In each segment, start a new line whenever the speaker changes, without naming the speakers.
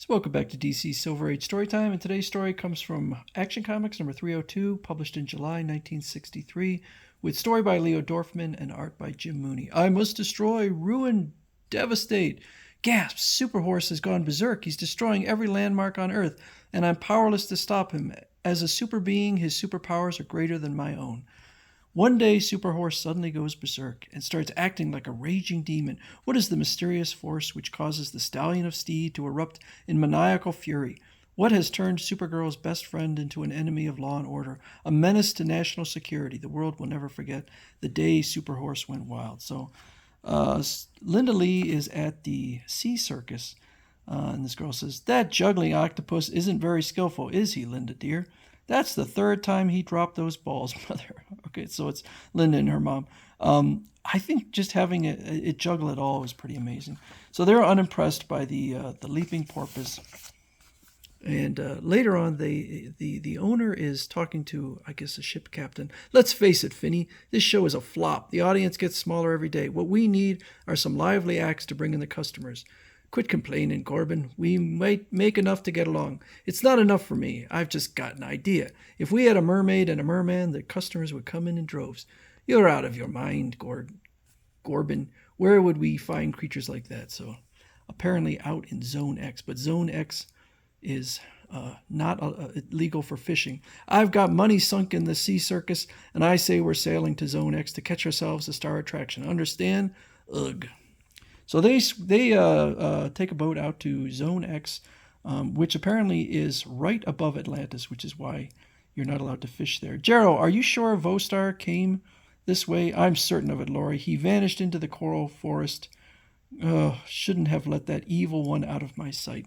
So welcome back to DC Silver Age Storytime, and today's story comes from Action Comics number 302, published in July 1963, with story by Leo Dorfman and art by Jim Mooney. I must destroy, ruin, devastate. Gasp! Superhorse has gone berserk. He's destroying every landmark on Earth, and I'm powerless to stop him. As a super being, his superpowers are greater than my own. One day, Superhorse suddenly goes berserk and starts acting like a raging demon. What is the mysterious force which causes the Stallion of Steed to erupt in maniacal fury? What has turned Supergirl's best friend into an enemy of law and order, a menace to national security? The world will never forget the day Superhorse went wild. So, Linda Lee is at the Sea Circus, and this girl says, "That juggling octopus isn't very skillful, is he, Linda dear? That's the third time he dropped those balls, mother." Okay, so it's Linda and her mom. I think just having it juggle at all was pretty amazing. So they're unimpressed by the leaping porpoise. And later on, the owner is talking to, I guess, a ship captain. "Let's face it, Finney, this show is a flop. The audience gets smaller every day. What we need are some lively acts to bring in the customers. Quit complaining, Corbin. We might make enough to get along. It's not enough for me. I've just got an idea. If we had a mermaid and a merman, the customers would come in droves." "You're out of your mind, Corbin. Where would we find creatures like that?" So apparently out in Zone X, but Zone X is not legal for fishing. "I've got money sunk in the Sea Circus, and I say we're sailing to Zone X to catch ourselves a star attraction. Understand? Ugh." So they take a boat out to Zone X, which apparently is right above Atlantis, which is why you're not allowed to fish there. "Jero, are you sure Vostar came this way?" "I'm certain of it, Laurie. He vanished into the coral forest. Shouldn't have let that evil one out of my sight."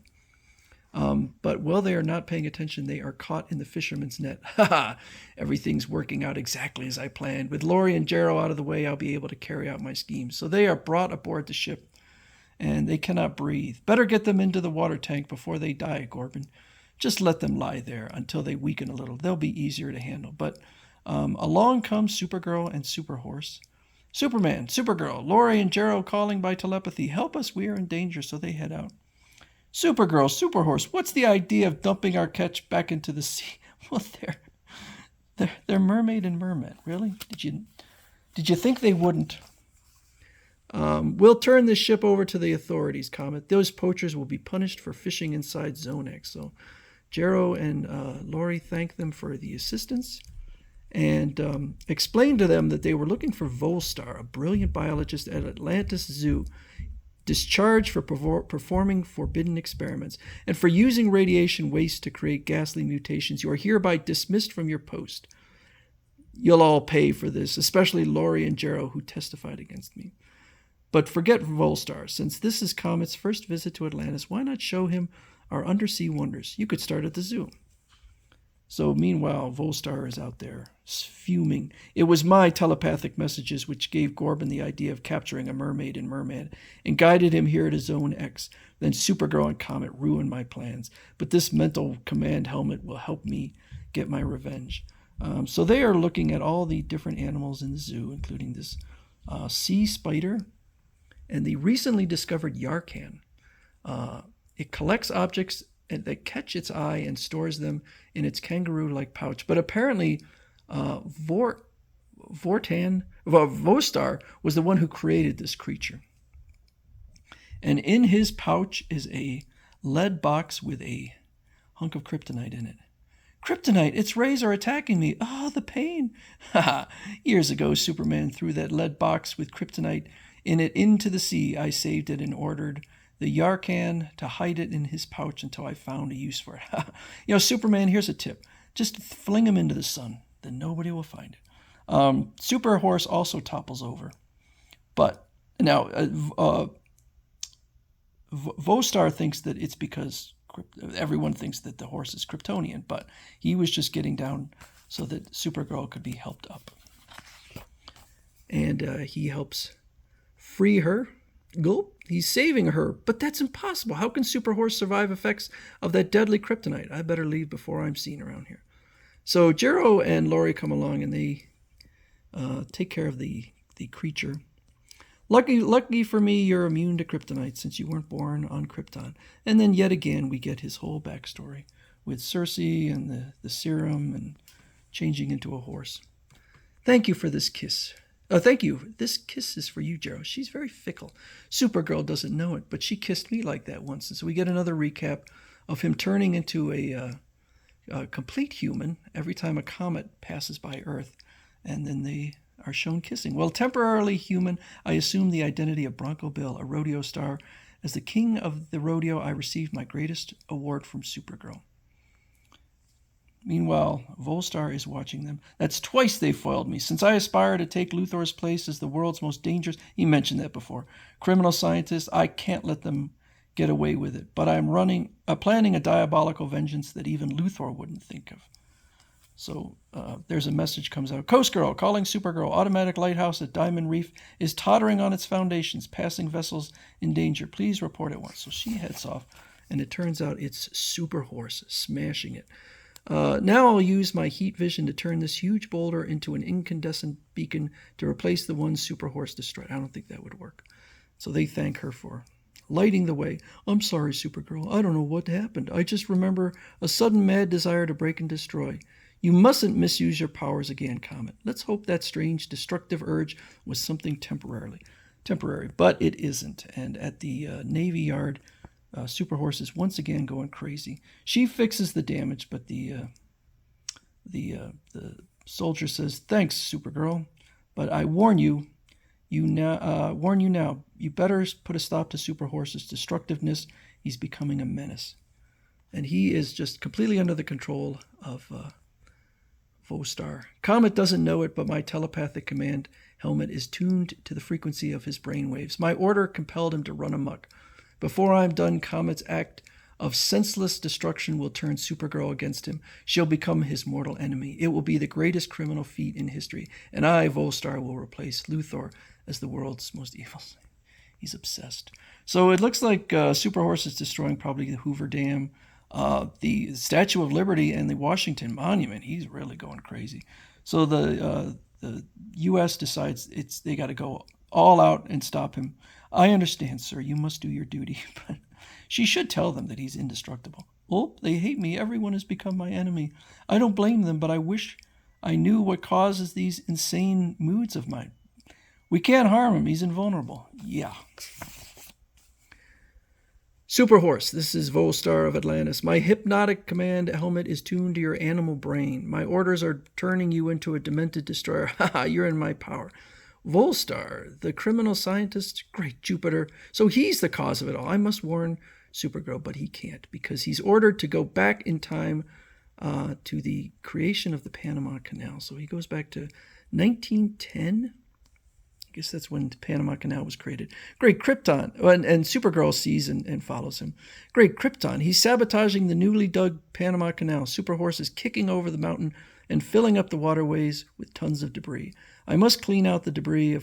But while they are not paying attention, they are caught in the fisherman's net. "Ha ha! Everything's working out exactly as I planned. With Laurie and Jero out of the way, I'll be able to carry out my scheme." So they are brought aboard the ship, and they cannot breathe. "Better get them into the water tank before they die, Corbin. Just let them lie there until they weaken a little. They'll be easier to handle." But along comes Supergirl and Superhorse. "Superman, Supergirl, Laurie and Jero calling by telepathy. Help us, we are in danger." So they head out. "Supergirl, Superhorse, what's the idea of dumping our catch back into the sea?" Well, they're mermaid and merman. Really? Did you think they wouldn't? "We'll turn this ship over to the authorities, Comet. Those poachers will be punished for fishing inside Zone X." So Jero and Laurie thank them for the assistance and explain to them that they were looking for Volstar, a brilliant biologist at Atlantis Zoo, discharged for performing forbidden experiments and for using radiation waste to create ghastly mutations. "You are hereby dismissed from your post. You'll all pay for this, especially Laurie and Jero, who testified against me. But forget Volstar. Since this is Comet's first visit to Atlantis, why not show him our undersea wonders? You could start at the zoo." So meanwhile, Volstar is out there fuming. "It was my telepathic messages which gave Corbin the idea of capturing a mermaid and merman and guided him here to Zone X. Then Supergirl and Comet ruined my plans. But this mental command helmet will help me get my revenge." So they are looking at all the different animals in the zoo, including this sea spider and the recently discovered Yarkan. It collects objects that catch its eye and stores them in its kangaroo-like pouch. But apparently, Vostar was the one who created this creature. And in his pouch is a lead box with a hunk of kryptonite in it. "Kryptonite, its rays are attacking me. Oh, the pain." "Ha! Years ago, Superman threw that lead box with kryptonite in it into the sea. I saved it and ordered the Yarkan to hide it in his pouch until I found a use for it." Superman, here's a tip. Just fling him into the sun. Then nobody will find it. Superhorse also topples over. But now, Vostar thinks that it's because everyone thinks that the horse is Kryptonian, but he was just getting down so that Supergirl could be helped up. And he helps free her. Gulp. He's saving her, but that's impossible. How can Superhorse survive effects of that deadly kryptonite? I better leave before I'm seen around here. So Jero and Laurie come along and they take care of the creature. Lucky for me, you're immune to kryptonite since you weren't born on Krypton. And then yet again, we get his whole backstory with Cersei and the serum and changing into a horse. Thank you for this kiss. Thank you. This kiss is for you, Jero. She's very fickle. Supergirl doesn't know it, but she kissed me like that once. And so we get another recap of him turning into a complete human every time a comet passes by Earth. And then they are shown kissing. Well, temporarily human, I assume the identity of Bronco Bill, a rodeo star. As the king of the rodeo, I received my greatest award from Supergirl. Meanwhile, Volstar is watching them. That's twice they foiled me. Since I aspire to take Luthor's place as the world's most dangerous, he mentioned that before, criminal scientist, I can't let them get away with it. But I'm planning a diabolical vengeance that even Luthor wouldn't think of. So there's a message comes out. Coast Girl calling Supergirl. Automatic lighthouse at Diamond Reef is tottering on its foundations. Passing vessels in danger. Please report at once. So she heads off, and it turns out it's Super Horse smashing it. Now I'll use my heat vision to turn this huge boulder into an incandescent beacon to replace the one Super Horse destroyed. I don't think that would work. So they thank her for lighting the way. I'm sorry, Supergirl. I don't know what happened. I just remember a sudden mad desire to break and destroy. You mustn't misuse your powers again, Comet. Let's hope that strange destructive urge was something temporary. But it isn't. And at the Navy Yard, Super Horse is once again going crazy. She fixes the damage, but the soldier says, "Thanks, Supergirl, but I warn you now. You better put a stop to Super Horse's destructiveness. He's becoming a menace, and he is just completely under the control of Volstar. Comet doesn't know it, but my telepathic command helmet is tuned to the frequency of his brainwaves. My order compelled him to run amok. Before I'm done, Comet's act of senseless destruction will turn Supergirl against him. She'll become his mortal enemy. It will be the greatest criminal feat in history, and I, Volstar, will replace Luthor as the world's most evil." He's obsessed. So it looks like Super Horse is destroying probably the Hoover Dam, the Statue of Liberty, and the Washington Monument. He's really going crazy. So the U.S. decides they got to go all out and stop him. I understand, sir. You must do your duty. But she should tell them that he's indestructible. Oh, they hate me. Everyone has become my enemy. I don't blame them, but I wish I knew what causes these insane moods of mine. We can't harm him. He's invulnerable. Yeah. Super Horse, this is Volstar of Atlantis. My hypnotic command helmet is tuned to your animal brain. My orders are turning you into a demented destroyer. Haha, you're in my power. Volstar, the criminal scientist, great Jupiter. So he's the cause of it all. I must warn Supergirl, but he can't because he's ordered to go back in time to the creation of the Panama Canal. So he goes back to 1910. I guess that's when the Panama Canal was created. Great Krypton. And Supergirl sees and follows him. Great Krypton. He's sabotaging the newly dug Panama Canal. Super Horse is kicking over the mountain and filling up the waterways with tons of debris. I must clean out the debris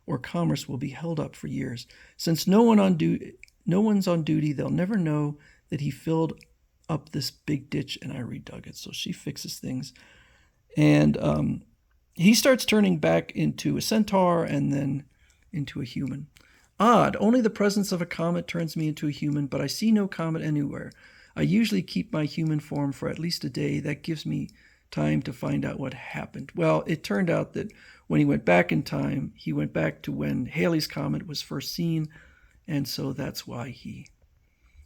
or commerce will be held up for years. Since no one's on duty, they'll never know that he filled up this big ditch and I redug it. So she fixes things. And he starts turning back into a centaur and then into a human. Odd, only the presence of a comet turns me into a human, but I see no comet anywhere. I usually keep my human form for at least a day. That gives me time to find out what happened. Well, it turned out that when he went back in time, he went back to when Halley's Comet was first seen, and so that's why he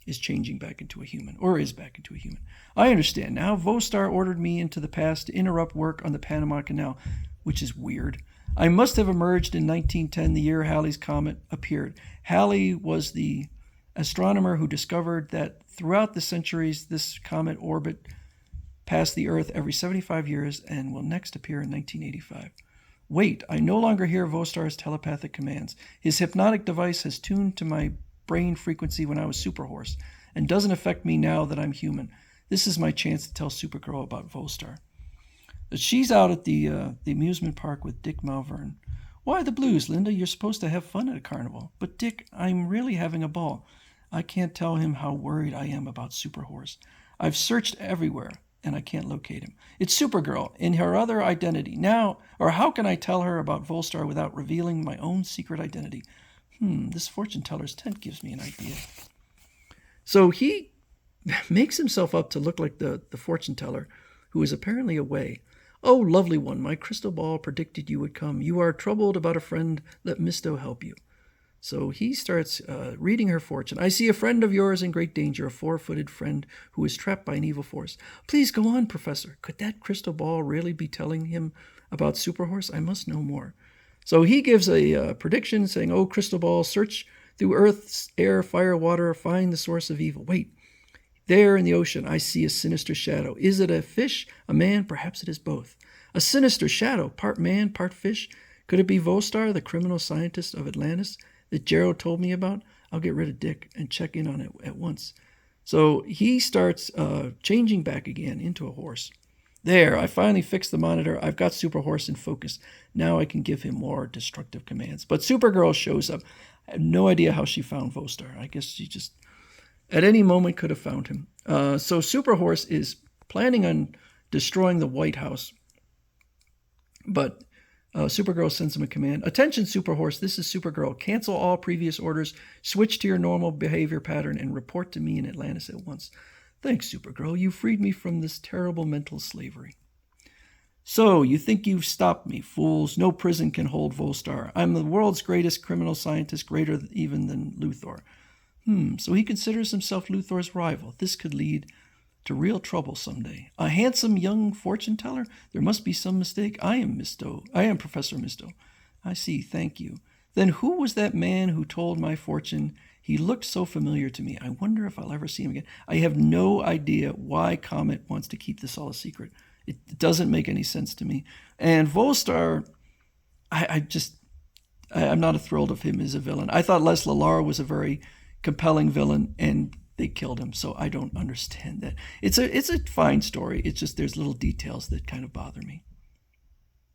is changing back into a human, or is back into a human. I understand now. Volstar ordered me into the past to interrupt work on the Panama Canal, which is weird. I must have emerged in 1910, the year Halley's Comet appeared. Halley was the astronomer who discovered that throughout the centuries, this comet orbit past the Earth every 75 years and will next appear in 1985. Wait, I no longer hear Volstar's telepathic commands. His hypnotic device has tuned to my brain frequency when I was Super Horse and doesn't affect me now that I'm human. This is my chance to tell Supergirl about Volstar. But she's out at the amusement park with Dick Malvern. Why the blues, Linda? You're supposed to have fun at a carnival. But Dick, I'm really having a ball. I can't tell him how worried I am about Super Horse. I've searched everywhere. and I can't locate him. It's Supergirl in her other identity. Now, or how can I tell her about Volstar without revealing my own secret identity? This fortune teller's tent gives me an idea. So he makes himself up to look like the fortune teller, who is apparently away. Oh, lovely one, my crystal ball predicted you would come. You are troubled about a friend. Let Misto help you. So he starts reading her fortune. I see a friend of yours in great danger, a four-footed friend who is trapped by an evil force. Please go on, Professor. Could that crystal ball really be telling him about Superhorse? I must know more. So he gives a prediction saying, oh, crystal ball, search through earth, air, fire, water, find the source of evil. Wait, there in the ocean I see a sinister shadow. Is it a fish, a man? Perhaps it is both. A sinister shadow, part man, part fish. Could it be Volstar, the criminal scientist of Atlantis that Gerald told me about? I'll get rid of Dick and check in on it at once. So he starts changing back again into a horse. There, I finally fixed the monitor. I've got Superhorse in focus. Now I can give him more destructive commands. But Supergirl shows up. I have no idea how she found Volstar. I guess she just, at any moment, could have found him. So Superhorse is planning on destroying the White House. But Supergirl sends him a command. Attention, Superhorse. This is Supergirl. Cancel all previous orders. Switch to your normal behavior pattern and report to me in Atlantis at once. Thanks, Supergirl. You freed me from this terrible mental slavery. So, you think you've stopped me, fools. No prison can hold Volstar. I'm the world's greatest criminal scientist, greater even than Luthor. So he considers himself Luthor's rival. This could lead to real trouble someday. A handsome young fortune teller? There must be some mistake. I am Professor Misto. I see, thank you. Then who was that man who told my fortune? He looked so familiar to me. I wonder if I'll ever see him again. I have no idea why Comet wants to keep this all a secret. It doesn't make any sense to me. And Volstar, I'm not thrilled of him as a villain. I thought Les Lallar was a very compelling villain, and they killed him, so I don't understand that. It's a fine story. It's just there's little details that kind of bother me.